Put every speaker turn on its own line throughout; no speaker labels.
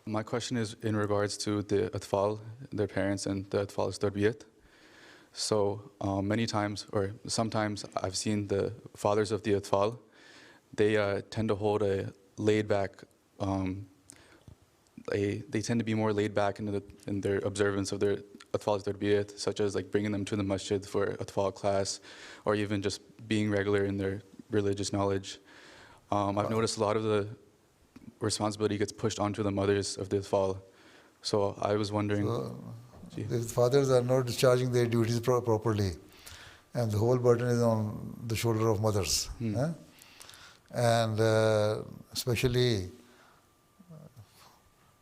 My question is in regards to the atfal, their parents, and the atfal's tarbiyat. So many times, or sometimes, I've seen the fathers of the atfal, they tend to hold a laid back, they tend to be more laid back in their observance of their atfal's tarbiyat, such as like bringing them to the masjid for atfal class, or even just being regular in their religious knowledge. I've noticed a lot of the responsibility gets pushed onto the mothers of the atfal. So I was wondering...
The fathers are not discharging their duties properly, and the whole burden is on the shoulder of mothers. And especially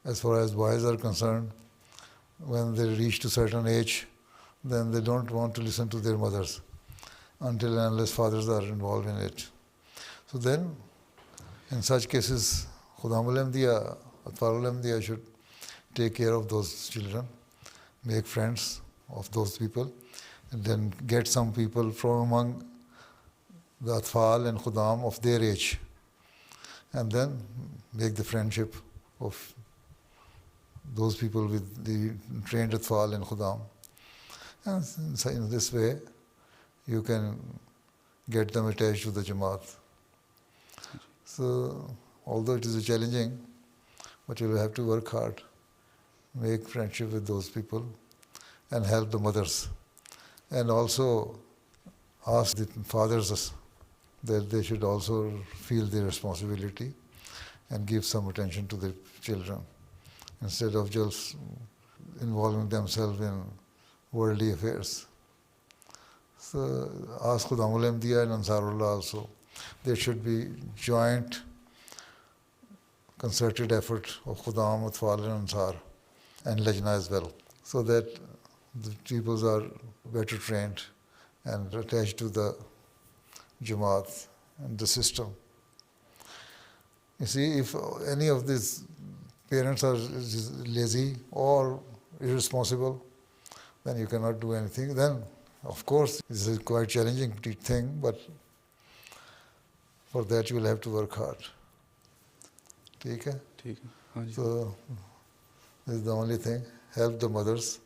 as far as boys are concerned, when they reach to certain age, then they don't want to listen to their mothers until and unless fathers are involved in it. So then, in such cases, Khudam al-Ahmadiyya, Atfal al-Ahmadiyya should take care of those children, make friends of those people, and then get some people from among the Atfal and Khudam of their age, and then make the friendship of those people with the trained Atfal and Khudam. And in this way, you can get them attached to the Jamaat. So, although it is challenging, but you will have to work hard, make friendship with those people, and help the mothers. And also ask the fathers that they should also feel their responsibility and give some attention to their children, instead of just involving themselves in worldly affairs. So ask Khudam al-Ahmadiyya and Ansarullah also. There should be joint concerted effort of Khudam, Atfal and Ansar and Lajnah as well, so that the peoples are better trained and attached to the Jamaat and the system. You see, if any of these parents are lazy or irresponsible, then you cannot do anything. Then, of course, this is quite challenging thing, but for that you will have to work hard. Okay? So, this is the only thing. Help the mothers.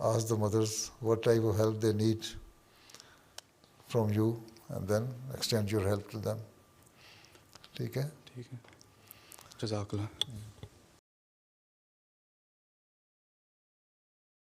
Ask the mothers what type of help they need from you, and then extend your help to them. Okay?
Jazakallah.